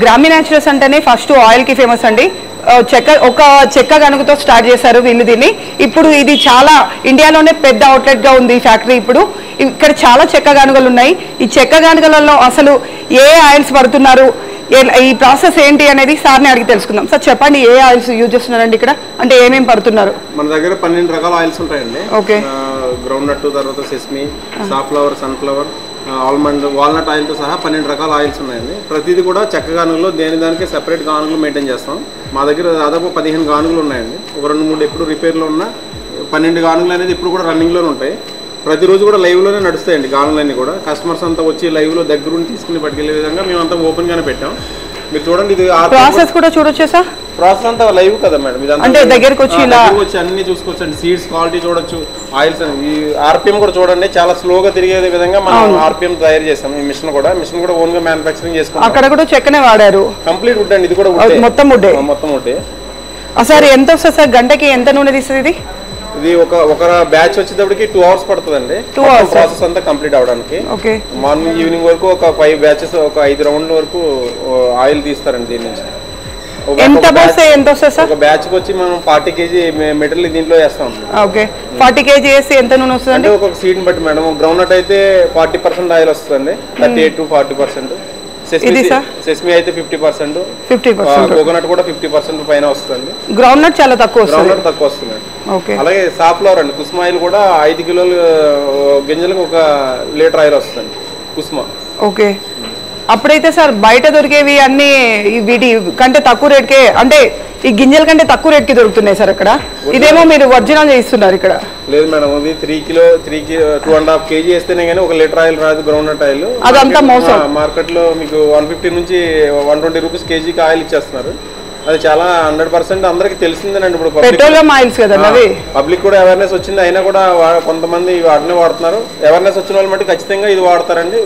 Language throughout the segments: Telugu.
గ్రామీ న్యాచురల్స్ అంటేనే ఫస్ట్ ఆయిల్కి ఫేమస్ అండి. చెక్క గనుగుతో స్టార్ట్ చేశారు వీళ్ళు దీన్ని. ఇప్పుడు ఇది చాలా ఇండియాలోనే పెద్ద అవుట్లెట్గా ఉంది ఈ ఫ్యాక్టరీ. ఇప్పుడు ఇక్కడ చాలా చెక్క గనుగలు ఉన్నాయి. ఈ చెక్క గనుగలలో అసలు ఏ ఆయిల్స్ పడుతున్నారు, ఈ ప్రాసెస్ ఏంటి అనేది సార్ని అడిగి తెలుసుకుందాం. సార్ చెప్పండి, ఏ ఆయిల్స్ యూజ్ చేస్తున్నారండి ఇక్కడ, అంటే ఏమేమి పడుతున్నారు? మన దగ్గర 12 రకాల ఆయిల్స్ ఉంటాయండి. ఓకే. గ్రౌండ్ నట్, తర్వాత sesame, safflower, sunflower, almond, walnut ఆయిల్తో సహా 12 రకాల ఆయిల్స్ ఉన్నాయండి. ప్రతిదీ కూడా చెక్క గానుగులో దానికి సెపరేట్ గానుగులు మెయింటైన్ చేస్తాం. మా దగ్గర దాదాపు 15 గానుగులు ఉన్నాయండి. ఒక 2-3 ఎప్పుడు రిపేర్లో ఉన్న 12 గానుగులు అనేది ఇప్పుడు కూడా రన్నింగ్లోనే ఉంటాయి. ప్రతిరోజు కూడా లైవ్లోనే నడుస్తాయండి గానులన్నీ కూడా. కస్టమర్స్ అంతా వచ్చి లైవ్లో దగ్గరుండి తీసుకుని పట్టుకెళ్లే విధంగా మేమంతా ఓపెన్గానే పెట్టాం. మీరు చూడండి, ఇది ప్రాసెస్ కూడా చూడొచ్చు సార్. ప్రాసెస్ అంతా లైవ్ కదా మేడం, ఇదంతా అంటే దగ్గరికి వచ్చి అన్ని చూసుకోవచ్చు అండి. సీడ్స్ క్వాలిటీ చూడొచ్చు, ఆయిల్స్ ఈ ఆర్పిఎం కూడా చూడండి, చాలా స్లోగా తిరిగే విధంగా మనం ఆర్పిఎం తయారు చేస్తాం. ఈ మిషన్ కూడా ఓన్ గా మ్యానుఫాక్చరింగ్ చేసుకుంటాం. అక్కడ కూడా చెక్కనే వాడారు. కంప్లీట్ వుడ్ అండి, ఇది కూడా మొత్తం వుడ్డే. మొత్తం వుడ్డే. సార్ ఎంత వస్తుంది సార్, గంటకి ఎంత నూనె తీస్తుంది ఇది? ఒక బ్యాచ్ వచ్చేటప్పటికి 2 hours పడుతుందండి. 2 hours ప్రాసెస్ అంతా కంప్లీట్ అవడానికి. ఓకే. మార్నింగ్ ఈవినింగ్ వరకు ఒక 5 బ్యాచెస్, ఒక 5 రౌండ్ల వరకు ఆయిల్ తీస్తారండి దీని నుంచి. ఎంత వస్తుంది సార్? ఒక బ్యాచ్ కి వచ్చి మనం 40 kg మెటీరియల్ దీంట్లో వేస్తాం. ఓకే. 40 kg వేసి ఎంత నూనె వస్తుంది అంటే? ఒక సీడ్ బట్టి మేడం. గ్రౌండ్ నట్ అయితే 40% ఆయిల్ వస్తుంది, 38 to 40%. సెస్మి అయితే 50%, కోకోనట్ కూడా 50% పైన వస్తుంది. గ్రౌండ్ నట్ చాలా తక్కువ వస్తుంది. అలాగే సాఫ్లవర్ అండి, కుస్మా ఆయిల్ కూడా 5 కిలోల గింజలకు 1 లీటర్ ఆయిల్ వస్తుంది కుస్మా. ఓకే. అప్పుడైతే సార్ బయట దొరికేవి అన్ని వీటి కంటే తక్కువ రేట్కే, అంటే ఈ గింజల కంటే తక్కువ రేట్కి దొరుకుతున్నాయి సార్ అక్కడ. ఇదేమో మీరు ఒరిజినల్ చేస్తున్నారు ఇక్కడ. లేదు మేడం, అది 2.5 kg వేస్తేనే కానీ 1 లీటర్ ఆయిల్ రాదు గ్రౌండ్ నట్ ఆయిల్. అదంతా మోసం. మార్కెట్ లో మీకు 150 నుంచి 120 రూపీస్ కేజీకి ఆయిల్ ఇచ్చేస్తున్నారు. అది చాలా 100% అందరికి తెలిసిందేనండి. ఇప్పుడు పెట్రోలియం ఆయిల్స్ కదండి అవి. పబ్లిక్ కూడా అవేర్నెస్ వచ్చింది, అయినా కూడా కొంతమంది వాటిని వాడుతున్నారు. అవేర్నెస్ వచ్చిన వాళ్ళు మట్టి ఖచ్చితంగా ఇది వాడతారండి.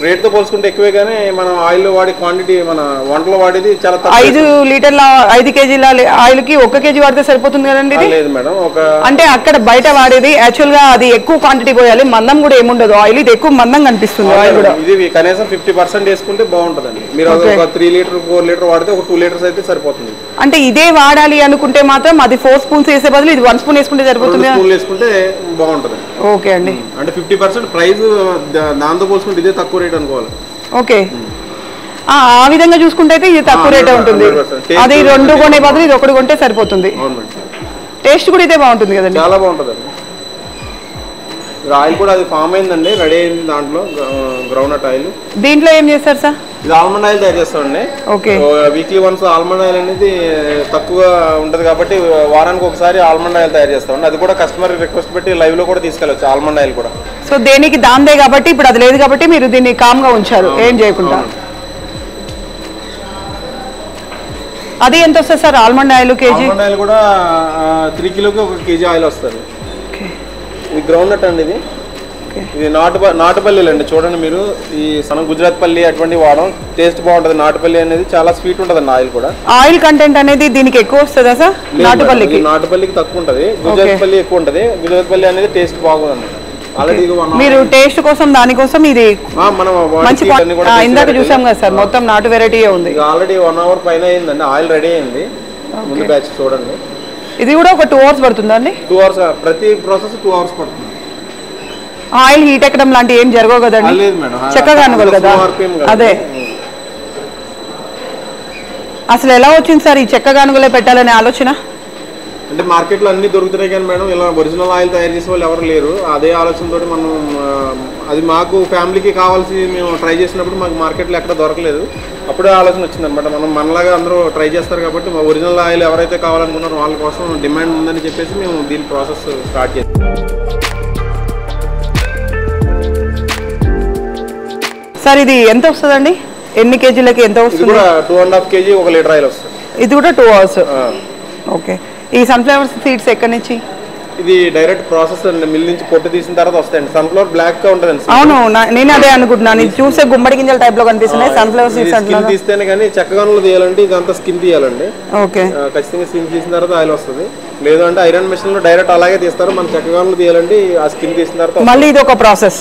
రేట్ తో పోల్చుకుంటే ఎక్కువే, కానీ మనం ఆయిల్ వాడే క్వాంటిటీ మన వంటలో వాడేది చాలా తక్కువ. 5 లీటర్ల 5 kg ఆయిల్ కి 1 kg వాడితే సరిపోతుంది కదండి? లేదు మేడం, అంటే అక్కడ బయట వాడేది యాక్చువల్ గా అది ఎక్కువ క్వాంటిటీ పోయాలి, మందం కూడా ఏముండదు ఆయిల్. ఇది ఎక్కువ మందం కనిపిస్తుంది ఆయిల్ కూడా. ఇది కనీసం 50% వేసుకుంటే బాగుంటుందండి. మీరు ఒక 3 లీటర్ 4 లీటర్ వాడితే ఒక 2 లీటర్స్ అయితే సరిపోతుంది. అంటే ఇదే వాడాలి అనుకుంటే మాత్రం అది 4 స్పూన్స్ వేసే బదులు ఇది 1 స్పూన్ వేసుకుంటే సరిపోతుంది. 2 స్పూన్లు వేసుకుంటే బాగుంటుంది. ఓకే అండి. అంటే 50% ప్రైస్ దాంతో పోల్చుకుంటే ఇదే తక్కువ రేట్ అనుకోవాలి. ఓకే. ఆ విధంగా చూసుకుంటే అయితే ఇది తక్కువ రేటే ఉంటుంది. అది 2 కొనే బదులు ఇది 1 కొంటే సరిపోతుంది. టేస్ట్ కూడా ఇదే బాగుంటుంది కదండి? చాలా బాగుంటుంది. ఆయిల్ కూడా అది ఫామ్ అయిందండి, రెడీ అయింది. దాంట్లో గ్రౌండ్ నట్ ఆయిల్. దీంట్లో ఏం చేస్తారు సార్? ఇది ఆల్మండ్ ఆయిల్ తయారు చేస్తామండి. Okay. Weekly once almond oil అనేది తక్కువ ఉంటుంది కాబట్టి వారానికి ఒకసారి ఆల్మండ్ ఆయిల్ తయారు చేస్తామండి. అది కూడా కస్టమర్ రిక్వెస్ట్ పెట్టి లైవ్ లో కూడా తీసుకెళ్ళచ్చు ఆల్మండ్ ఆయిల్ కూడా. సో దేనికి దాందే కాబట్టి ఇప్పుడు అది లేదు కాబట్టి మీరు దీన్ని కామ్ గా ఉంచారు ఏం చేయకుండా. అది ఎంత వస్తుంది sir almond oil KG? Almond oil కూడా 3 కిలోకి 1 kg ఆయిల్ వస్తుంది. ఇది గ్రౌండ్ నట్ అండి. ఇది నాటుపల్లి అండి. చూడండి మీరు, ఈ గుజరాత్ పల్లి అటువంటి వాడడం టేస్ట్ బాగుంటుంది. నాటుపల్లి అనేది చాలా స్వీట్ ఉంటుంది అండి. ఆయిల్ కూడా, ఆయిల్ కంటెంట్ అనేది దీనికి ఎక్కువ వస్తుందా సార్? నాటుపల్లికి తక్కువ ఉంటుంది, గుజరాత్ పల్లి ఎక్కువ ఉంటుంది. గుజరాత్ పల్లి అనేది టేస్ట్ బాగుంది. ఆల్రెడీ మీరు టేస్ట్ కోసం దానికోసం ఇది మంచి ఇందాక చూసాం కదా సార్, మొత్తం నాటు వెరైటీ ఉంది. ఆల్రెడీ 1 hour పైన అయిందండి, ఆయిల్ రెడీ అయింది. ముందు బ్యాచ్ చూడండి. ఇది కూడా ఒక 2 hours పడుతుందా అండి? 2 hours. ప్రతి ప్రాసెస్ 2 hours పడుతుంది. ఆయిల్ హీట్ ఎక్కడం లాంటి ఏం జరగవు కదండి? చక్కగా అనుకోవాలి కదా. అదే అసలు ఎలా వచ్చింది సార్ ఈ చెక్క గానుగలే పెట్టాలనే ఆలోచన? అంటే మార్కెట్లో అన్ని దొరుకుతున్నాయి కానీ మేడం, ఇలా ఒరిజినల్ ఆయిల్ తయారు చేసే వాళ్ళు ఎవరు లేరు. అదే ఆలోచనతో మనం అది మాకు ఫ్యామిలీకి కావాల్సి మేము ట్రై చేసినప్పుడు మాకు మార్కెట్లో ఎక్కడ దొరకలేదు. అప్పుడే ఆలోచన వచ్చింది అనమాట. మనలాగా అందరూ ట్రై చేస్తారు కాబట్టి మా ఒరిజినల్ ఆయిల్ ఎవరైతే కావాలనుకున్నారో వాళ్ళ కోసం డిమాండ్ ఉందని చెప్పేసి మేము దీని ప్రాసెస్ స్టార్ట్ చేస్తాం. సార్ ఇది ఎంత వస్తుందండి? ఎన్ని కేజీలకి ఎంత వస్తుంది? 2.5 kg 1 లీటర్ ఆయిల్ వస్తుంది. ఇది కూడా 2 hours. ఓకే. ఈ సన్ఫ్లవర్ సీడ్స్ ఎక్కడి నుంచి? ఇది డైరెక్ట్ ప్రాసెస్ అండి, మిల్ నుంచి పొట్టు తీసిన తర్వాత వస్తాయండి. సన్ఫ్లవర్ బ్లాక్ గా ఉంటుందండి. అవును, నేను అదే అనుకుంటున్నాను. ఇది చూసే గుమ్మడి గింజల టైప్ లో కనిపిస్తున్నాయి. సన్ఫ్లవర్ సీడ్స్ స్కిన్ తీస్తేనే కానీ చెక్కగానులు తీయాలంటే ఇదంతా స్కిన్ తీయాలండి. ఓకే. ఖచ్చితంగా స్కిన్ తీసిన తర్వాత ఆయిల్ వస్తుంది. లేదు అంటే ఐరన్ మెషిన్ లో డైరెక్ట్ అలాగే తీస్తారు. మన చెక్కగానులు తీయాలంటే ఆ స్కిన్ తీసిన తర్వాత మళ్ళీ ఇది ఒక ప్రాసెస్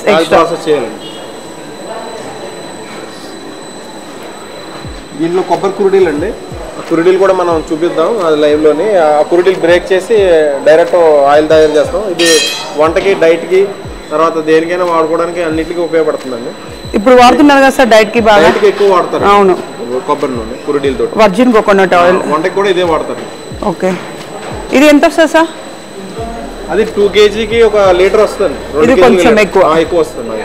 చేయాలండి. దీంట్లో కొబ్బరి కురుడీలు అండి. కురుడీలు కూడా మనం చూపిద్దాం అది లైవ్లోని. ఆ కురుడీలు బ్రేక్ చేసి డైరెక్ట్ ఆయిల్ తయారు చేస్తాం. ఇది వంటకి, డైట్కి, తర్వాత దేనికైనా వాడుకోవడానికి అన్నిటికీ ఉపయోగపడుతుందండి. ఇప్పుడు వాడుతున్నారు కదా సార్ డైట్కి బాగా? డైట్కి ఎక్కువ వాడతారు. అవును, కొబ్బరి నూనె కురుడీలతో. Virgin coconut oil. వంటకి కూడా ఇదే వాడతారు. ఓకే, ఇది ఎంత వస్తుంది సార్? అది 2 kgకి 1 లీటర్ వస్తుంది. ఇది కొంచెం ఎక్కువ వస్తుంది.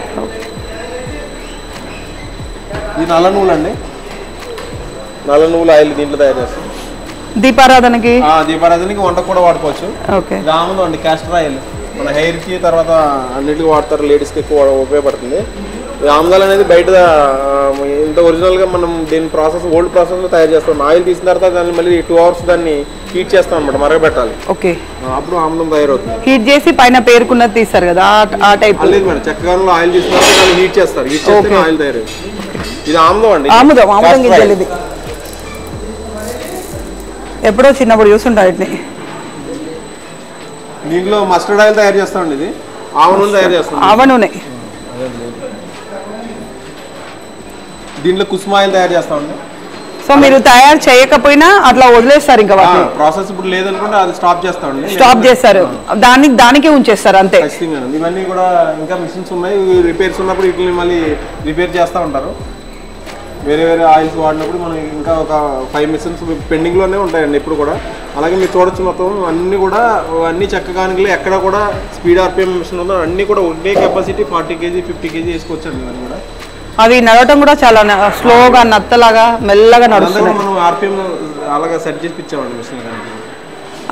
ఇది నల్ల నువ్వులు అండి. నల్ల నువ్వులు ఆయిల్ దీంట్లో తయారు చేస్తాం. దీపారాధనకి వంటకు కూడా వాడుకోవచ్చు. ఓకే. ఇది ఆముదం అండి, క్యాస్టర్ ఆయిల్. మన హెయిర్కి తర్వాత అన్నిటికీ వాడతారు, లేడీస్కి ఎక్కువ ఉపయోగపడుతుంది. ఆముదాలు అనేది బయట ఇంత ఒరిజినల్గా మనం దీని ఓల్డ్ ప్రాసెస్లో తయారు చేస్తాం. ఆయిల్ తీసిన తర్వాత దాన్ని మళ్ళీ 2 hours దాన్ని హీట్ చేస్తాం అనమాట, మరగబెట్టాలి. ఓకే, అప్పుడు ఆముదం తయారవుతుంది. హీట్ చేసి పైన పేరుకున్నది తీస్తారు కదా, ఆ టైప్ లేదు మేడం. చక్కగా ఆయిల్ తీసిన తర్వాత దాన్ని హీట్ చేస్తారు. హీట్ చేస్తే ఆయిల్ తయారవుతుంది. ఇది ఆముదం అండి. ఆముదం గింజలు. ఇది ఎప్పుడో చిన్నప్పుడు చూస్తుంటా వీటిని. దీంట్లో మస్టర్డ్ ఆయిల్ తయారు చేస్తామండి. ఇది ఆవ నూనె తయారు చేస్తాం. ఆవ నూనె. దీంట్లో కుసుమ ఆయిల్ తయారు చేస్తామండి. సో మీరు తయారు చేయకపోయినా అట్లా వదిలేస్తారు ఇంకా ప్రాసెస్ ఇప్పుడు లేదనుకుంటే అది స్టాప్ చేస్తామండి. స్టాప్ చేస్తారు, దానికే ఉంచేస్తారు అంతే. ఇవన్నీ కూడా ఇంకా మిషన్స్ ఉన్నాయి. రిపేర్స్ ఉన్నప్పుడు వీటిని మళ్ళీ రిపేర్ చేస్తూ ఉంటారు. వేరే ఆయిల్స్ వాడినప్పుడు మనం ఇంకా ఒక 5 మిషన్స్ పెండింగ్లోనే ఉంటాయండి ఇప్పుడు కూడా. అలాగే మీరు చూడొచ్చు మొత్తం అన్ని చెక్కగానుకలు ఎక్కడ కూడా స్పీడ్ ఆర్పిఎం మిషన్ ఉందో అన్నీ కూడా ఉండే కెపాసిటీ 40 kg 50 kg వేసుకోవచ్చు అండి. ఇవన్నీ కూడా అవి నడవటం కూడా చాలా స్లోగా, నత్తలాగా, మెల్లగా నడుస్తుంది. మనం ఆర్పిఎం అలాగా సెట్ చేసి ఇచ్చామండి మిషన్.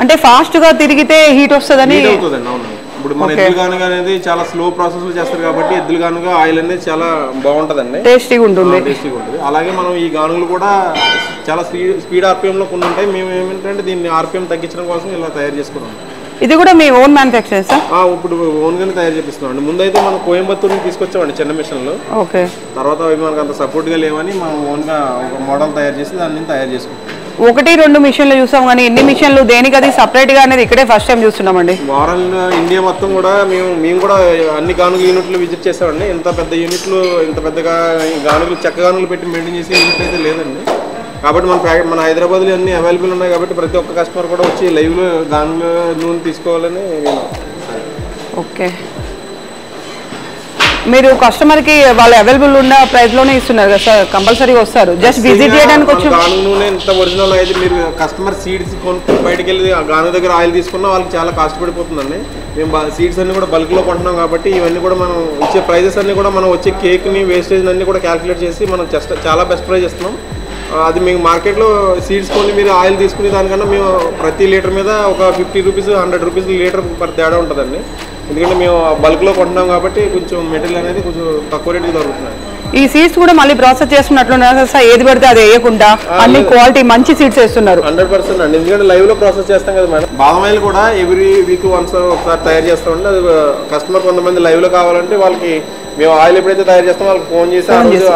అంటే ఫాస్ట్ గా తిరిగితే హీట్ వస్తుందని. అవును. ఇప్పుడు మన ఎద్దులు గానుగ అనేది చాలా స్లో ప్రాసెస్ లో చేస్తారు కాబట్టి ఎద్దులు గానుగ ఆయిల్ అనేది చాలా బాగుంటదండి, టేస్టీగా ఉంటుంది. అలాగే మనం ఈ గానుగలు కూడా చాలా స్పీడ్ ఆర్పిఎం లో కొన్ని ఉంటాయి. మేము ఏమిటంటే దీన్ని ఆర్పిఎం తగ్గించడం కోసం ఇలా తయారు చేసుకున్నాం. ఇది కూడా మీ ఓన్ మ్యానుఫ్యాక్చరింగ్ సార్? ఇప్పుడు ఓన్ గానే తయారు చేపిస్తున్నాం. ముందైతే మనం కోయంబత్తూరు తీసుకొచ్చామండి చిన్న మిషన్లు. ఓకే. తర్వాత అవి మనకు అంత సపోర్ట్ గా లేవని మనం ఓన్ గా ఒక మోడల్ తయారు చేసి దాన్ని తయారు చేసుకుంటాం. 1-2 మిషన్లు చూసాం కానీ ఎన్ని మిషన్లు దేనికి అది సపరేట్ గా అనేది ఇక్కడే ఫస్ట్ టైం చూస్తున్నామండి. ఓవరాల్ ఇండియా మొత్తం కూడా మేము కూడా అన్ని గానుగ యూనిట్లు విజిట్ చేసామండి. ఇంత పెద్ద యూనిట్లు, ఇంత పెద్దగా గానుగలు చెక్క గానుగలు పెట్టి మెయింటైన్ చేసే యూనిట్ అయితే లేదండి. కాబట్టి మన హైదరాబాద్లో అన్ని అవైలబుల్ ఉన్నాయి కాబట్టి ప్రతి ఒక్క కస్టమర్ కూడా వచ్చి లైవ్లో గానుగ నూనె తీసుకోవాలని నేను. ఓకే, మీరు కస్టమర్కి వాళ్ళు అవైలబుల్ ఉన్న ప్రైస్లోనే ఇస్తున్నారు కదా సార్? కంపల్సరీగా వస్తారు, జస్ట్ విజిట్ చేయడానికి వచ్చి. గానుగ నూనె ఇంత ఒరిజినల్ అయితే మీరు కస్టమర్ సీడ్స్ కొనుక్కొని బయటకు వెళ్ళి గానుగ దగ్గర ఆయిల్ తీసుకున్నా వాళ్ళకి చాలా కాస్ట్ పడిపోతుందండి. మేము సీడ్స్ అన్ని కూడా బల్క్లో కొంటున్నాం కాబట్టి ఇవన్నీ కూడా మనం ఇచ్చే ప్రైజెస్ అన్ని కూడా మనం వచ్చే కేక్ని వేస్టేజ్ అన్ని కూడా క్యాలిక్యులేట్ చేసి మనం చాలా బెస్ట్ ప్రైస్ ఇస్తున్నాం. అది మీకు మార్కెట్లో సీడ్స్ కొని మీరు ఆయిల్ తీసుకునే దానికన్నా మేము ప్రతి లీటర్ మీద ఒక 50 రూపీస్ 100 రూపీస్ లీటర్ పర్ తేడా ఉంటుందండి. ఎందుకంటే మేము బల్క్లో కొంటున్నాం కాబట్టి కొంచెం మెటీరియల్ అనేది కొంచెం తక్కువ రేటుకి దొరుకుతున్నాయి. ఈ సీడ్స్ కూడా మళ్ళీ ప్రాసెస్ చేస్తున్నట్లున్నారు సార్? ఏది పడితే అది వేయకుండా అన్ని క్వాలిటీ మంచి సీడ్స్ వేస్తున్నారు. 100% అండి. ఎందుకంటే లైవ్లో ప్రాసెస్ చేస్తాం కదా మేడం. బాదం ఆయిల్ కూడా ఎవ్రీ వీక్ ఒకసారి తయారు చేస్తామండి. అది కస్టమర్ కొంతమంది లైవ్లో కావాలంటే వాళ్ళకి మేము ఆయిల్ ఎప్పుడైతే తయారు చేస్తామో వాళ్ళకి ఫోన్ చేసి ఆ రోజు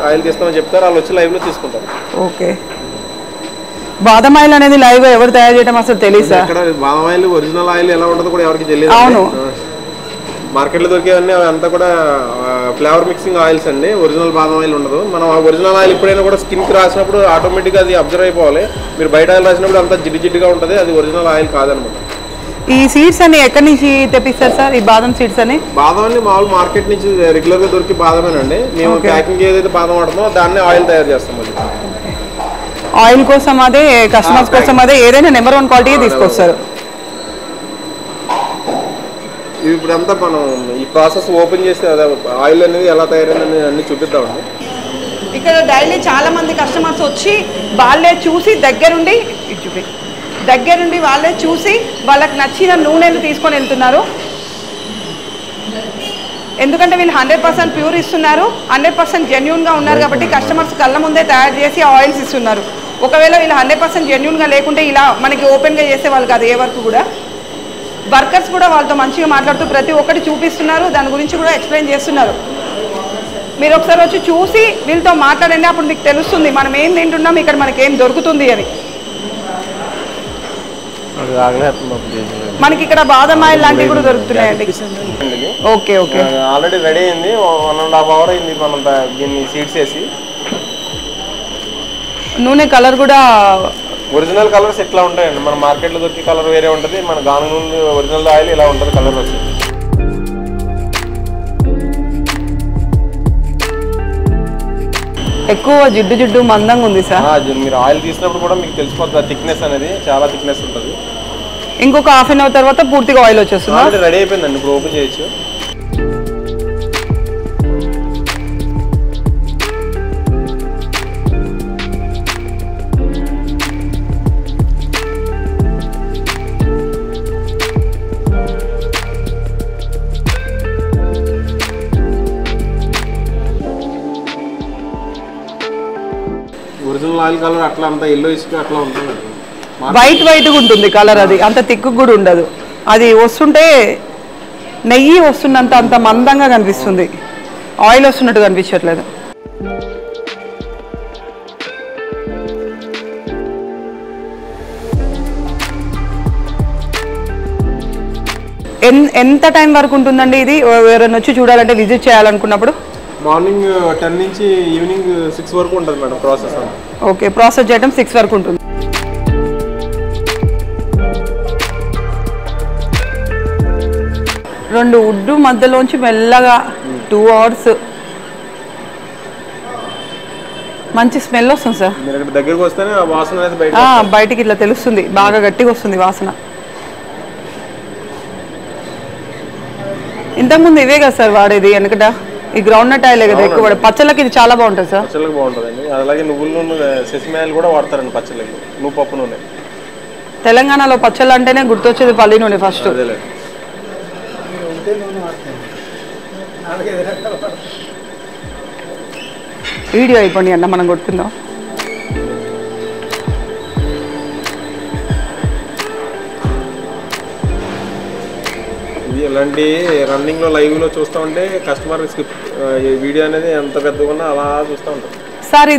ఆయిల్ తీస్తామని చెప్తారు, వాళ్ళు వచ్చి లైవ్లో తీసుకుంటారు. ఓకే. బాదం ఆయిల్ అనేది లైవ్ ఎవరు తయారు చేయడం అసలు తెలియదు సార్. ఇక్కడ బాదం ఆయిల్ ఒరిజినల్ ఆయిల్ ఎలా ఉంటుందో కూడా ఎవరికి తెలియదు. అవును, మార్కెట్లో దొరికేవన్నీ అవి అంతా కూడా ఫ్లేవర్ మిక్సింగ్ ఆయిల్స్ అండి. ఒరిజినల్ బాదం ఆయిల్ ఉండదు. మనం ఒరిజినల్ ఆయిల్ ఎప్పుడైనా కూడా స్కిన్కి రాసినప్పుడు ఆటోమేటిక్గా అది అబ్జర్వ్ అయిపోవాలి. మీరు బయట ఆయిల్ రాసినప్పుడు అంతా జిడ్డుగా ఉంటుంది, అది ఒరిజినల్ ఆయిల్ కాదనమాట. ఈ సీడ్స్ అన్ని ఎక్కడి నుంచి తెప్పిస్తారు సార్? ఈ బాదం సీడ్స్ అని? బాదం అన్ని మామూలు మార్కెట్ నుంచి రెగ్యులర్గా దొరికి బాదమేనండి. మేము ప్యాకింగ్ ఏదైతే బాదం వాడుతున్నామో దాన్నే ఆయిల్ తయారు చేస్తాం. ఆయిల్ కోసం అదే, కస్టమర్స్ కోసం అదే, ఏదైనా నెంబర్ 1 క్వాలిటీ తీసుకొస్తారు. ఇప్పుడంతా మనం ఈ ప్రాసెస్ ఓపెన్ చేస్తే ఆయిల్ అనేది ఎలా తయారైందని అన్ని చూపిద్దామండి. ఇక్కడ డైలీ చాలా మంది కస్టమర్స్ వచ్చి వాళ్ళే చూసి దగ్గరుండి వాళ్ళే చూసి వాళ్ళకి నచ్చిన నూనెలు తీసుకొని వెళ్తున్నారు. ఎందుకంటే వీళ్ళు 100% ప్యూర్ ఇస్తున్నారు, 100% జెన్యూన్గా ఉన్నారు కాబట్టి కస్టమర్స్ కళ్ళ ముందే తయారు చేసి ఆయిల్స్ ఇస్తున్నారు. ఒకవేళ వీళ్ళు 100% జెన్యూన్గా లేకుంటే ఇలా మనకి ఓపెన్గా చేసేవాళ్ళు కాదు. ఏ వరకు కూడా వర్కర్స్ కూడా వాళ్ళతో మంచిగా మాట్లాడుతూ ప్రతి ఒక్కటి చూపిస్తున్నారు, దాని గురించి కూడా ఎక్స్ప్లెయిన్ చేస్తున్నారు. మీరు ఒకసారి వచ్చి చూసి వీళ్ళతో మాట్లాడండి, అప్పుడు మీకు తెలుస్తుంది మనం ఏం తింటున్నాం, ఇక్కడ మనకి ఏం దొరుకుతుంది అని. మనకి ఇక్కడ బాదం ఆయిల్ లాంటివి కూడా దొరుకుతున్నాయండి. ఓకే ఓకే, ఆల్రెడీ రెడీ అయింది. 1.5 hour అయింది మనం దీన్ని సీడ్స్ వేసి. నూనె కలర్ కూడా ఒరిజినల్ కలర్స్ ఎట్లా ఉంటాయండి, మన మార్కెట్లో దొరికే కలర్ వేరే ఉంటుంది, మన గాను నూనె ఒరిజినల్ ఆయిల్ ఇలా ఉంటుంది కలర్ వచ్చి. ఎక్కువ జిడ్డు మందంగా ఉంది సార్. మీరు ఆయిల్ తీసినప్పుడు కూడా మీకు తెలిసిపోతుంది థిక్నెస్ అనేది, చాలా థిక్నెస్ ఉంటుంది. ఇంకొక హాఫ్ అన్ అవర్ తర్వాత పూర్తిగా ఆయిల్ వచ్చేస్తుంది. రెడీ అయిపోయిందండి, ఇప్పుడు ఓపెన్ చేయొచ్చు. ఒరిజినల్ ఆయిల్ కలర్ అట్లా అంత ఎల్లోయిష్ అట్లా ఉంటుంది, వైట్గా ఉంటుంది కలర్, అది అంత తిక్కు కూడా ఉండదు. అది వస్తుంటే నెయ్యి వస్తున్నంత అంత మందంగా కనిపిస్తుంది, ఆయిల్ వస్తున్నట్టు కనిపించట్లేదు. ఎంత టైం వరకు ఉంటుందండి ఇది, ఎవరైనా వచ్చి చూడాలంటే విజిట్ చేయాలనుకున్నప్పుడు? మార్నింగ్ 10 నుంచి ఈవినింగ్ 6 వరకు ఉంటుంది మేడం ప్రాసెస్. ఓకే, ప్రాసెస్ చేయడం 6 వరకు ఉంటుంది. రెండు ఉడ్డు మధ్యలోంచి మెల్లగా 2 అవర్స్ మంచి స్మెల్ వస్తుంది సార్. దగ్గరికి వస్తేనే వాసన అనేది బయటికి ఇట్లా తెలుస్తుంది, బాగా గట్టిగా వస్తుంది వాసన. ఇంతకుముందు ఇవే కదా సార్ వాడేది వెనకట, ఈ గ్రౌండ్ నట్ ఆయిల్ కదా ఎక్కువ పచ్చళ్ళకి ఇది చాలా బాగుంటుంది సార్. పచ్చళ్ళకి బాగుంటుందండి. అలాగే నువ్వుల నూనె, సెసమి ఆయిల్ కూడా వాడతారండి పచ్చళ్ళకి, నువ్వు పప్పు నూనె. తెలంగాణలో పచ్చళ్ళు అంటేనే గుర్తొచ్చేది పల్లి నూనె ఫస్ట్. వీడియో అయిపోయింది అన్న, మనం కొట్టుకుందాం. ఇలాంటి రన్నింగ్ లో లైవ్ లో చూస్తూ ఉంటే కస్టమర్ వీడియో అనేది ఎంత పెద్దగా ఉన్నా అలా చూస్తూ ఉంటాం సార్.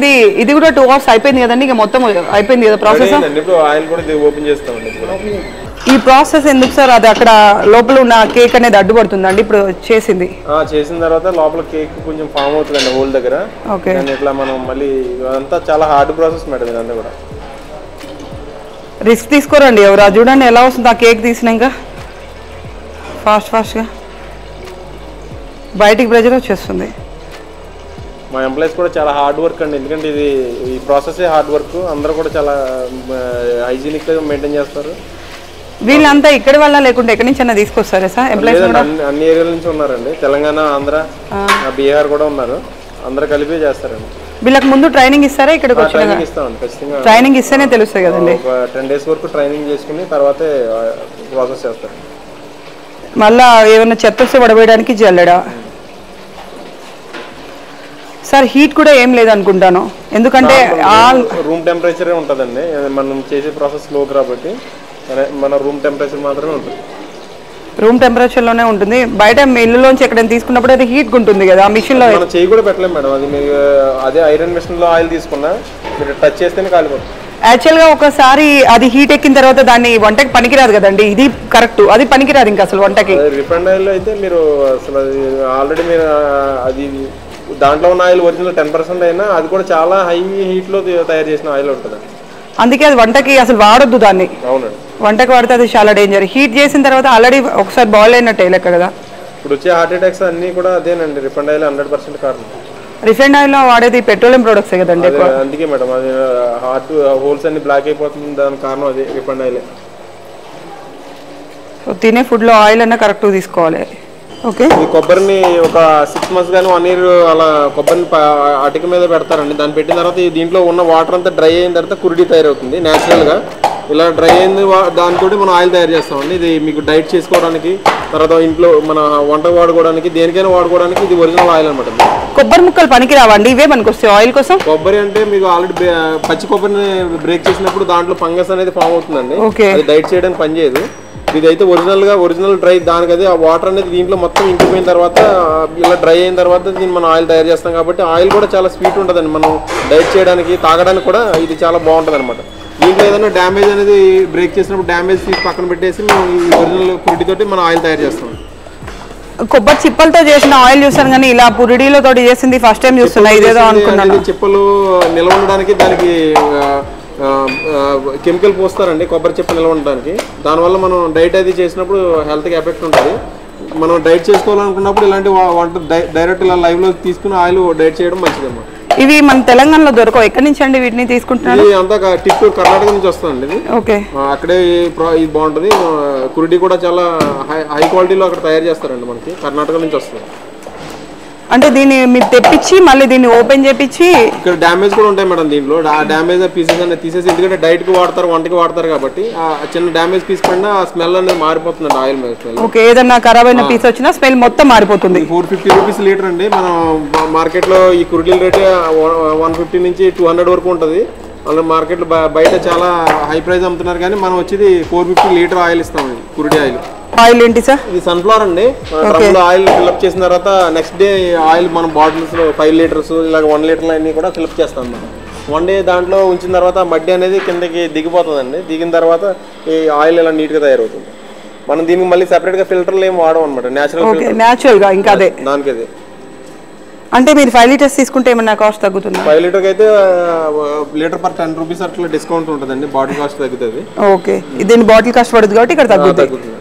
ఇది కూడా 2 అవర్స్ అయిపోయింది కదండి, ఇక మొత్తం అయిపోయింది కదా ప్రాసెస్. ఇప్పుడు ఆయిల్ కూడా ఓపెన్ చేస్తామండి. ఈ ప్రాసెస్ ఎందుకు సార్, అది అక్కడ లోపల ఉన్న కేక్ అనేది అడ్డుపడుతుందండి ఇప్పుడు చేసిన తర్వాత లోపల కేక్ కొంచెం ఫామ్ అవుతుందండి హోల్ దగ్గర. ఓకే, ఇట్లా మనం మళ్ళీ అంతా చాలా హార్డ్ ప్రాసెస్ మేడం ఇదంతా కూడా. రిస్క్ తీసుకోరండి ఎవరు, చూడండి ఎలా వస్తుంది ఆ కేక్ తీసినాక ఫాస్ట్గా బయటికి ప్రెజర్ వచ్చేస్తుంది. మా ఎంప్లాయీస్ కూడా చాలా హార్డ్ వర్క్ అండి, ఎందుకంటే ఈ ప్రాసెస్ హార్డ్ వర్క్. అందరూ కూడా చాలా హైజీనిక్గా మెయింటైన్ చేస్తారు. వీళ్ళంతా ఇక్కడి వల్ల లేకుంటే ఎక్కడి నుంచి అయినా తీసుకొస్తారా సార్ ఎంప్లాయీస్? అన్ని ఏరియాల నుంచి ఉన్నారండి, తెలంగాణ, ఆంధ్ర, బీహార్ కూడా ఉన్నారు. అందరూ కలిపి చేస్తారండి. వీళ్ళకి ముందు ట్రైనింగ్ ఇస్తారా? ఇక్కడికి ట్రైనింగ్ ఇస్తామండి ఖచ్చితంగా. ట్రైనింగ్ ఇస్తేనే తెలుస్తుంది కదండి. ఒక 10 days వరకు ట్రైనింగ్ చేసుకుని తర్వాతే ప్రాసెస్ చేస్తారు. మళ్ళా ఏమైనా చెత్త వస్తే పడవేయడానికి జల్లెడా సార్? హీట్ కూడా ఏం లేదనుకుంటాను, ఎందుకంటే రూమ్ టెంపరేచరే ఉంటుందండి. మనం చేసే ప్రాసెస్ లో కాబట్టి మన రూమ్ టెంపరేచర్ మాత్రమే ఉంటుంది. రూమ్ టెంపరేచర్లోనే ఉంటుంది. బయట మిల్లులోంచి ఎక్కడైనా తీసుకున్నప్పుడు అది హీట్ ఉంటుంది కదా, ఆ మిషన్లో మనం చేయి కూడా పెట్టలేము మేడం. అది మీరు అదే ఐరన్ మిషన్లో ఆయిల్ తీసుకున్నా మీరు టచ్ చేస్తేనే కాలిపోతుంది. యాక్చువల్గా ఒకసారి అది హీట్ ఎక్కిన తర్వాత దాన్ని వంటకి పనికిరాదు కదండి, ఇది కరెక్ట్, అది పనికిరాదు ఇంకా అసలు వంటకి. రిఫైండ్ ఆయిల్ అయితే మీరు అసలు ఆల్రెడీ మీరు అది దాంట్లో ఉన్న ఆయిల్ ఒరిజినల్ 10% అయినా అది కూడా చాలా హై హీట్లో తయారు చేసిన ఆయిల్ ఉంటుంది. అందుకే అది వంటకి అసలు వాడొద్దు దాన్ని. అవునండి, వంటకి వాడితే అది చాలా డేంజర్. హీట్ చేసిన తర్వాత ఆల్రెడీ ఒకసారి బాయిల్ అయినట్టే లెక్క కదా. ఇప్పుడు వచ్చే హార్ట్ అటాక్స్ అన్నీ కూడా అదేనండి, రిఫైండ్ ఆయిల్ 100% కారణం. రిఫైండ్ ఆయిల్లో వాడేది పెట్రోలియం ప్రొడక్ట్స్ కదండి. అందుకే మేడం అది హార్ట్ హోల్స్ అన్ని బ్లాక్ అయిపోతుంది, దానికి కారణం అదే రిఫైండ్ ఆయిల్. సో తినే ఫుడ్లో ఆయిల్ అన్నా కరెక్ట్గా తీసుకోవాలి. ఓకే, ఈ కొబ్బరిని ఒక 6 months కానీ 1 year అలా కొబ్బరిని అటిక మీద పెడతారండి. దాన్ని పెట్టిన తర్వాత దీంట్లో ఉన్న వాటర్ అంతా డ్రై అయిన తర్వాత కురిడి తయారవుతుంది న్యాచురల్గా. ఇలా డ్రై అయింది దాంతో మనం ఆయిల్ తయారు చేస్తామండి. ఇది మీకు డైట్ చేసుకోవడానికి, తర్వాత ఇంట్లో మన వంట వాడుకోవడానికి, దేనికైనా వాడుకోవడానికి ఇది ఒరిజినల్ ఆయిల్ అనమాట. కొబ్బరి ముక్కలు పనికి రావండి, ఇవే మనకు వస్తాయి ఆయిల్ కోసం. కొబ్బరి అంటే మీకు ఆల్రెడీ పచ్చి కొబ్బరిని బ్రేక్ చేసినప్పుడు దాంట్లో ఫంగస్ అనేది ఫామ్ అవుతుందండి, అది డైట్ చేయడానికి పనిచేయదు. ఇదైతే ఒరిజినల్ డ్రై, దానికి అది ఆ వాటర్ అనేది దీంట్లో మొత్తం ఇంకిపోయిన తర్వాత ఇలా డ్రై అయిన తర్వాత దీన్ని మనం ఆయిల్ తయారు చేస్తాం కాబట్టి ఆయిల్ కూడా చాలా స్వీట్ ఉంటుందండి. మనం డైట్ చేయడానికి, తాగడానికి కూడా ఇది చాలా బాగుంటుంది అనమాట. దీంట్లో ఏదైనా డ్యామేజ్ అనేది బ్రేక్ చేసినప్పుడు డ్యామేజ్ తీసి పక్కన పెట్టేసి మేము ఈ ఒరిజినల్ కురిటితోటి మనం ఆయిల్ తయారు చేస్తాం. కొబ్బరి చిప్పలతో చేసిన ఆయిల్ చూసాను కానీ ఇలా పురిడీలతో చేసింది ఫస్ట్ టైం చూస్తున్నా. ఇదేదో అనుకున్నాను. చిప్పలు నిల్వ ఉండడానికి దానికి కెమికల్ పోస్తారండి కొబ్బరి చిప్ప నిల్వ ఉండడానికి. దానివల్ల మనం డైట్ అది చేసినప్పుడు హెల్త్కి ఎఫెక్ట్ ఉంటుంది. మనం డైట్ చేసుకోవాలనుకున్నప్పుడు ఇలాంటి వంట డైరెక్ట్ ఇలా లైవ్లో తీసుకుని ఆయిల్ డైట్ చేయడం మంచిదమ్మా. ఇవి మన తెలంగాణలో దొరకవు. ఎక్కడి నుంచి అండి వీటిని తీసుకుంటున్నారు? అంతా టిట్టూరు కర్ణాటక నుంచి వస్తుందండి ఇది. ఓకే, అక్కడే ఇది బాగుంటుంది. కురిడి కూడా చాలా హై క్వాలిటీలో అక్కడ తయారు చేస్తారండి. మనకి కర్ణాటక నుంచి వస్తుంది. అంటే దీన్ని మీరు తెప్పించి మళ్ళీ దీన్ని ఓపెన్ చేపించి ఇక్కడ డ్యామేజ్ కూడా ఉంటాయి మేడం. దీంట్లో ఆ డ్యామేజ్ పీసెస్ అనేది తీసేసి, ఎందుకంటే డైట్కి వాడతారు, వంటకి వాడతారు కాబట్టి ఆ చిన్న డ్యామేజ్ పీస్ పడినా ఆ స్మెల్ అనేది మారిపోతుంది ఆయిల్ మీద స్మెల్. ఓకే, ఏదన్నా ఖరాబ్ అయిన పీస్ వచ్చినా స్మెల్ మొత్తం మారిపోతుంది. 450 రూపీస్ లీటర్ అండి. మనం మార్కెట్లో ఈ కురిడీల రేట్ 150 నుంచి 200 వరకు ఉంటుంది. అలా మార్కెట్లో బయట చాలా హై ప్రైస్ అమ్ముతున్నారు, కానీ మనం వచ్చేది 450 లీటర్ ఆయిల్ ఇస్తామండి. కురిడి ఆయిల్. ఆయిల్ ఏంటి సార్? ఇది సన్ఫ్లవర్ అండి. డ్రమ్లో ఆయిల్ ఫిల్అప్ చేసిన తర్వాత నెక్స్ట్ డే ఆయిల్ మనం బాటిల్స్లో 5 లీటర్స్ ఇలాగ 1 లీటర్ అన్నీ కూడా ఫిల్అప్ చేస్తాం అన్నమాట. 1 డే దాంట్లో ఉంచిన తర్వాత మడ్డి అనేది కిందకి దిగిపోతుందండి. దిగిన తర్వాత ఈ ఆయిల్ ఇలా నీట్గా తయారవుతుంది. మనం దీనికి మళ్ళీ సెపరేట్గా ఫిల్టర్లు ఏమి వాడడం అనమాట. న్యాచురల్గా ఇంకా అదే దానికి అదే. అంటే మీరు 5 లీటర్స్ తీసుకుంటే ఏమన్నా కాస్ట్ తగ్గుతుంది? 5 లీటర్కి అయితే లీటర్ పర్ 10 రూపీస్ అట్లా డిస్కౌంట్ ఉంటుందండి. బాటిల్ కాస్ట్ తగ్గుతుంది. ఓకే, దీని బాటిల్ కాస్ట్ పడుతుంది కాబట్టి ఇక్కడ తగ్గుతుంది.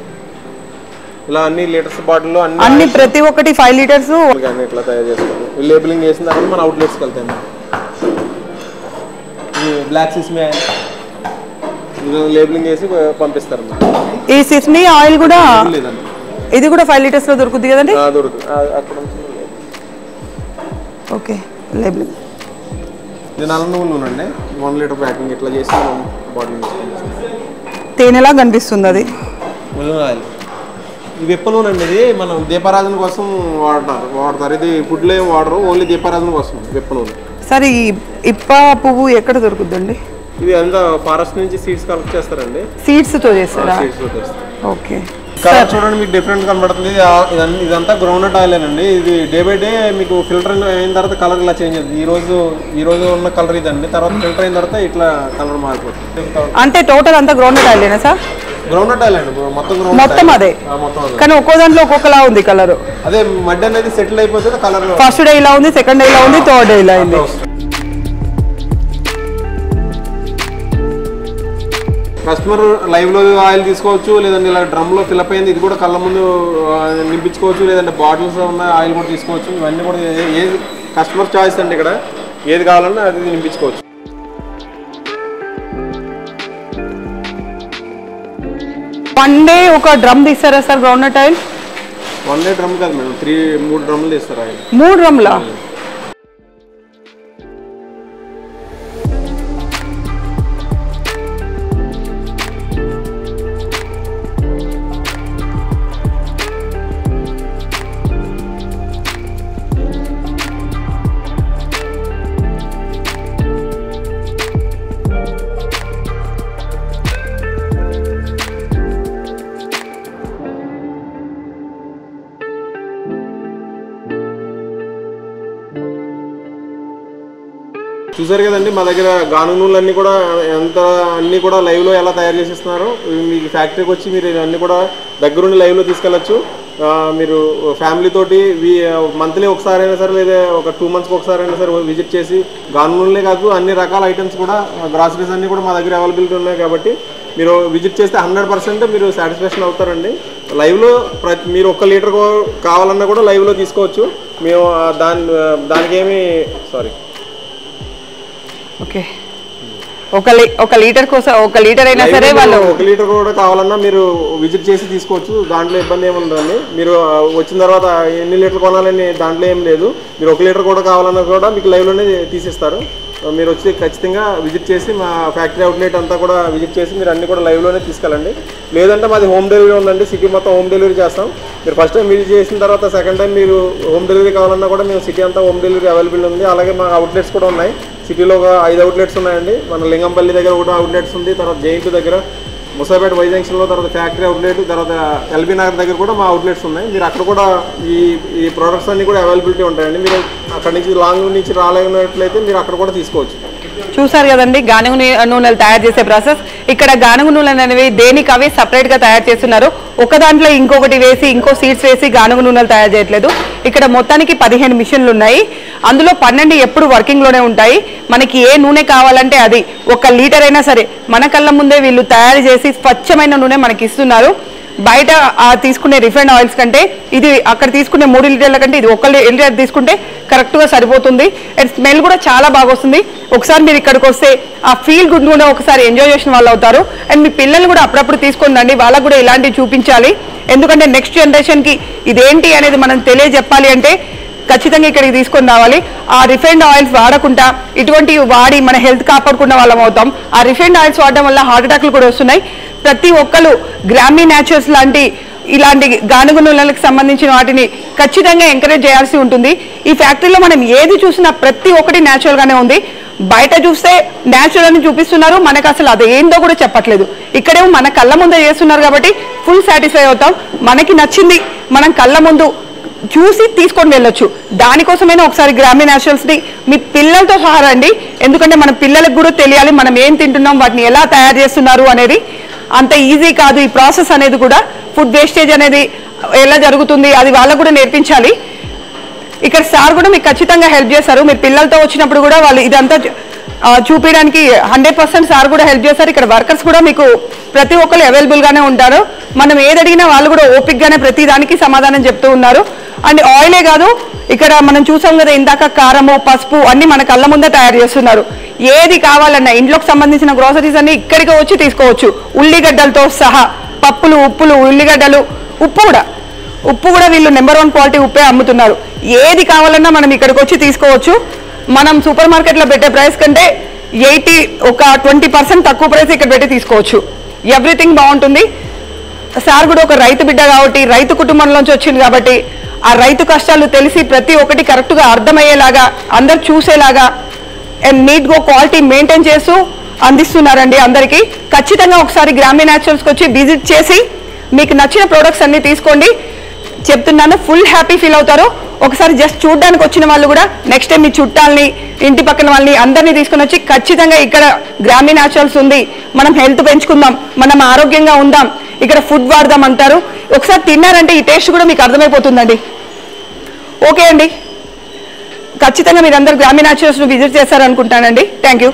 ఇలా అన్ని లీటర్స్ బాటిల్లో అన్ని ప్రతి ఒక్కటి 5 లీటర్స్ ఇట్లా తయారు చేస్తాం. లేబులింగ్ చేసిన తర్వాత మన అవుట్లెట్స్కి వెళ్తాయి. బ్లాక్ సిస్మీ ఆయిల్ లేబులింగ్ చేసి పంపిస్తారు. ఈ సిస్మీ ఆయిల్ కూడా ఇది కూడా 5 లీటర్స్ లో దొరుకుతుంది కదండి? దొరుకుతుంది అక్కడ. Okay, labelling. ఇది నల్ల నువ్వుల నూనె అండి. 1 లీటర్ ప్యాకింగ్ ఇట్లా చేసి బాటిల్ తేనెలా కనిపిస్తుంది అది. ఆయిల్ ఈ విప్ప నూనె అండి. ఇది మనం దీపారాధన కోసం వాడతారు. ఇది ఫుడ్లో ఏం వాడరు, ఓన్లీ దీపారాధన కోసం విప్ప నూనె. సరే, ఈ ఇప్ప పువ్వు ఎక్కడ దొరుకుతుందండి? ఇది అంతా ఫారెస్ట్ నుంచి సీడ్స్ కలెక్ట్ చేస్తారండి. సీడ్స్ తో చేస్తారా? ఓకే. కలర్ చూడండి మీకు డిఫరెంట్ కనబడుతుంది. ఇదంతా గ్రౌండ్నట్ ఆయిల్ అండి. ఇది డే బై డే మీకు ఫిల్టర్ అయిన తర్వాత కలర్ ఇలా చేంజ్ అవుతుంది. ఈ రోజు ఉన్న కలర్ ఇదండి. తర్వాత ఫిల్టర్ అయిన తర్వాత ఇట్లా కలర్ మారిపోతుంది. అంటే టోటల్ అంతా గ్రౌండ్నట్ ఆయిలేనా సార్? గ్రౌండ్నట్ ఆయిల్ అండి. మొత్తం అదే, కానీ ఒక్కో దాంట్లో ఒక్కొక్కలా ఉంది కలర్. అదే మడ్డి అనేది సెటిల్ అయిపోతుంది. కలర్ ఫస్ట్ డే ఇలా ఉంది, సెకండ్ డే ఇలా ఉంది, థర్డ్ డే ఇలా ఉంది. కస్టమర్ లైవ్లో ఆయిల్ తీసుకోవచ్చు, లేదంటే ఇలా డ్రమ్లో ఫిల్అప్ అయింది ఇది కూడా కళ్ళ ముందు నింపించుకోవచ్చు, లేదంటే బాటిల్స్ ఉన్న ఆయిల్ కూడా తీసుకోవచ్చు. ఇవన్నీ కూడా ఏది కస్టమర్ చాయిస్ అండి. ఇక్కడ ఏది కావాలన్నా అది నింపించుకోవచ్చు. వన్ డే ఒక డ్రమ్ తీస్తారా sir groundnut oil? 1 day drum కాదు మేడం, 3 డ్రమ్లు తీస్తారు ఆయిల్. 3 డ్రమ్లా? చూసారు కదండి మా దగ్గర గానుగ నూనెలు అన్నీ కూడా లైవ్లో ఎలా తయారు చేసిస్తున్నారు. మీకు ఫ్యాక్టరీకి వచ్చి మీరు ఇవన్నీ కూడా దగ్గరుండి లైవ్లో తీసుకెళ్ళచ్చు. మీరు ఫ్యామిలీ తోటి మంత్లీ ఒకసారి అయినా సరే, లేదా ఒక 2 మంత్స్కి ఒకసారి అయినా సరే విజిట్ చేసి గానుగ నూనెలే కాదు అన్ని రకాల ఐటమ్స్ కూడా, గ్రాసరీస్ అన్నీ కూడా మా దగ్గర అవైలబిలిటీ ఉన్నాయి. కాబట్టి మీరు విజిట్ చేస్తే 100% మీరు సాటిస్ఫాక్షన్ అవుతారండి. లైవ్లో మీరు 1 లీటర్ కావాలన్నా కూడా లైవ్లో తీసుకోవచ్చు. మేము దానికేమి ఓకే, ఒక లీటర్ కోసం 1 లీటర్ అయినా సరే వాళ్ళు 1 లీటర్ కూడా కావాలన్నా మీరు విజిట్ చేసి తీసుకోవచ్చు. దాంట్లో ఇబ్బంది ఏమి ఉండదండి. మీరు వచ్చిన తర్వాత ఎన్ని లీటర్లు కొనాలని దాంట్లో ఏం లేదు. మీరు 1 లీటర్ కూడా కావాలన్నా కూడా మీకు లైవ్లోనే తీసిస్తారు. మీరు వచ్చి ఖచ్చితంగా విజిట్ చేసి మా ఫ్యాక్టరీ అవుట్లెట్ అంతా కూడా విజిట్ చేసి మీరు అన్ని కూడా లైవ్లోనే తీసుకెళ్ళండి. లేదంటే మాది హోమ్ డెలివరీ ఉందండి. సిటీ మొత్తం హోమ్ డెలివరీ చేస్తాం. మీరు ఫస్ట్ టైం విజిట్ చేసిన తర్వాత సెకండ్ టైం మీరు హోమ్ డెలివరీ కావాలన్నా కూడా మేము సిటీ అంతా హోమ్ డెలివరీ అవైలబుల్ ఉంది. అలాగే మా అవుట్లెట్స్ కూడా ఉన్నాయి. సిటీలో ఒక 5 అవుట్లెట్స్ ఉన్నాయండి. మన లింగంపల్లి దగ్గర కూడా అవుట్లెట్స్ ఉంది, తర్వాత జైంట్ దగ్గర, ముసాపేట వై జంక్షన్లో, తర్వాత ఫ్యాక్టరీ అవుట్లెట్, తర్వాత ఎల్బీ నగర్ దగ్గర కూడా మా అవుట్లెట్స్ ఉన్నాయి. మీరు అక్కడ కూడా ఈ ప్రోడక్ట్స్ అన్నీ కూడా అవైలబిలిటీ ఉంటాయండి. మీరు అక్కడ నుంచి లాంగ్ నుంచి రాలేనట్లయితే మీరు అక్కడ కూడా తీసుకోవచ్చు. చూసారు కదండి గానుగ నూనెలు తయారు చేసే ప్రాసెస్. ఇక్కడ గానుగ నూనెలు అనేవి దేనికి అవి సపరేట్ గా తయారు చేస్తున్నారు. ఒక దాంట్లో ఇంకొకటి వేసి ఇంకో సీడ్స్ వేసి గానుగ నూనెలు తయారు చేయట్లేదు. ఇక్కడ మొత్తానికి 15 మిషన్లు ఉన్నాయి. అందులో 12 ఎప్పుడు వర్కింగ్ లోనే ఉంటాయి. మనకి ఏ నూనె కావాలంటే అది 1 లీటర్ అయినా సరే మన కళ్ళ ముందే వీళ్ళు తయారు చేసి స్వచ్ఛమైన నూనె మనకి ఇస్తున్నారు. బయట తీసుకునే రిఫైండ్ ఆయిల్స్ కంటే ఇది అక్కడ తీసుకునే 3 లీటర్ల కంటే ఇది 1 లీటర్ తీసుకుంటే కరెక్ట్గా సరిపోతుంది. అండ్ స్మెల్ కూడా చాలా బాగా వస్తుంది. ఒకసారి మీరు ఇక్కడికి వస్తే ఆ ఫీల్ గుడ్ నూనె ఒకసారి ఎంజాయ్ చేసిన వాళ్ళు అవుతారు. అండ్ మీ పిల్లలు కూడా అప్పుడప్పుడు తీసుకొని రండి, వాళ్ళకు కూడా ఇలాంటివి చూపించాలి. ఎందుకంటే నెక్స్ట్ జనరేషన్కి ఇదేంటి అనేది మనం తెలియజెప్పాలి అంటే ఖచ్చితంగా ఇక్కడికి తీసుకొని రావాలి. ఆ రిఫైండ్ ఆయిల్స్ వాడకుండా ఇటువంటివి వాడి మన హెల్త్ కాపాడుకున్న వాళ్ళం అవుతాం. ఆ రిఫైండ్ ఆయిల్స్ వాడడం వల్ల హార్ట్ అటాక్లు కూడా వస్తున్నాయి. ప్రతి ఒక్కరు గ్రామీ న్యాచురల్స్ ఇలాంటి గానుగ నూనెలకు సంబంధించిన వాటిని ఖచ్చితంగా ఎంకరేజ్ చేయాల్సి ఉంటుంది. ఈ ఫ్యాక్టరీలో మనం ఏది చూసినా ప్రతి ఒక్కటి న్యాచురల్గానే ఉంది. బయట చూస్తే న్యాచురల్ అని చూపిస్తున్నారు, మనకు అసలు అది ఏందో కూడా చెప్పట్లేదు. ఇక్కడేమో మన కళ్ళ ముందే చేస్తున్నారు కాబట్టి ఫుల్ సాటిస్ఫై అవుతాం. మనకి నచ్చింది మనం కళ్ళ ముందు చూసి తీసుకొని వెళ్ళొచ్చు. దానికోసమైనా ఒకసారి గ్రామీ న్యాచురల్స్ని మీ పిల్లలతో సహా రండి. ఎందుకంటే మన పిల్లలకు కూడా తెలియాలి మనం ఏం తింటున్నాం, వాటిని ఎలా తయారు చేస్తున్నారు అనేది. అంత ఈజీ కాదు ఈ ప్రాసెస్ అనేది కూడా. ఫుడ్ వేస్టేజ్ అనేది ఎలా జరుగుతుంది అది వాళ్ళకు కూడా నేర్పించాలి. ఇక్కడ సార్ కూడా మీకు ఖచ్చితంగా హెల్ప్ చేస్తారు. మీరు పిల్లలతో వచ్చినప్పుడు కూడా వాళ్ళు ఇదంతా చూపించడానికి 100% సార్ కూడా హెల్ప్ చేస్తారు. ఇక్కడ వర్కర్స్ కూడా మీకు ప్రతి ఒక్కరు అవైలబుల్గానే ఉంటారు. మనం ఏది అడిగినా వాళ్ళు కూడా ఓపిక్గానే ప్రతి దానికి సమాధానం చెప్తూ ఉన్నారు. అండ్ ఆయిలే కాదు, ఇక్కడ మనం చూసాం కదా ఇందాక కారము పసుపు అన్ని మన కళ్ళ ముందే తయారు చేస్తున్నారు. ఏది కావాలన్నా ఇంట్లోకి సంబంధించిన గ్రోసరీస్ అన్ని ఇక్కడికి వచ్చి తీసుకోవచ్చు. ఉల్లిగడ్డలతో సహా పప్పులు, ఉప్పులు, ఉల్లిగడ్డలు, ఉప్పు కూడా వీళ్ళు నెంబర్ 1 క్వాలిటీ ఉప్పే అమ్ముతున్నారు. ఏది కావాలన్నా మనం ఇక్కడికి వచ్చి తీసుకోవచ్చు. మనం సూపర్ మార్కెట్లో పెట్టే ప్రైస్ కంటే 20% తక్కువ ప్రైస్ ఇక్కడ పెట్టి తీసుకోవచ్చు. ఎవ్రీథింగ్ బాగుంటుంది. సార్ కూడా ఒక రైతు బిడ్డ కాబట్టి రైతు కుటుంబంలోంచి వచ్చింది కాబట్టి ఆ రైతు కష్టాలు తెలిసి ప్రతి ఒక్కటి కరెక్ట్గా అర్థమయ్యేలాగా అందరు చూసేలాగా అండ్ నీట్గా క్వాలిటీ మెయింటైన్ చేస్తూ అందిస్తున్నారండి అందరికీ. ఖచ్చితంగా ఒకసారి గ్రామీ న్యాచురల్స్కి వచ్చి విజిట్ చేసి మీకు నచ్చిన ప్రోడక్ట్స్ అన్ని తీసుకోండి. చెప్తున్నాను, ఫుల్ హ్యాపీ ఫీల్ అవుతారు. ఒకసారి జస్ట్ చూడడానికి వచ్చిన వాళ్ళు కూడా నెక్స్ట్ టైం మీ చుట్టాలని ఇంటి పక్కన వాళ్ళని అందరినీ తీసుకొని వచ్చి ఖచ్చితంగా ఇక్కడ గ్రామీ న్యాచురల్స్ ఉంది, మనం హెల్త్ పెంచుకుందాం, మనం ఆరోగ్యంగా ఉందాం, ఇక్కడ ఫుడ్ వాడదాం అంటారు. ఒకసారి తిన్నారంటే ఈ టేస్ట్ కూడా మీకు అర్థమైపోతుందండి. ఓకే అండి, ఖచ్చితంగా మీరందరూ గ్రామీ న్యాచురల్స్ విజిట్ చేస్తారనుకుంటానండి. Thank you.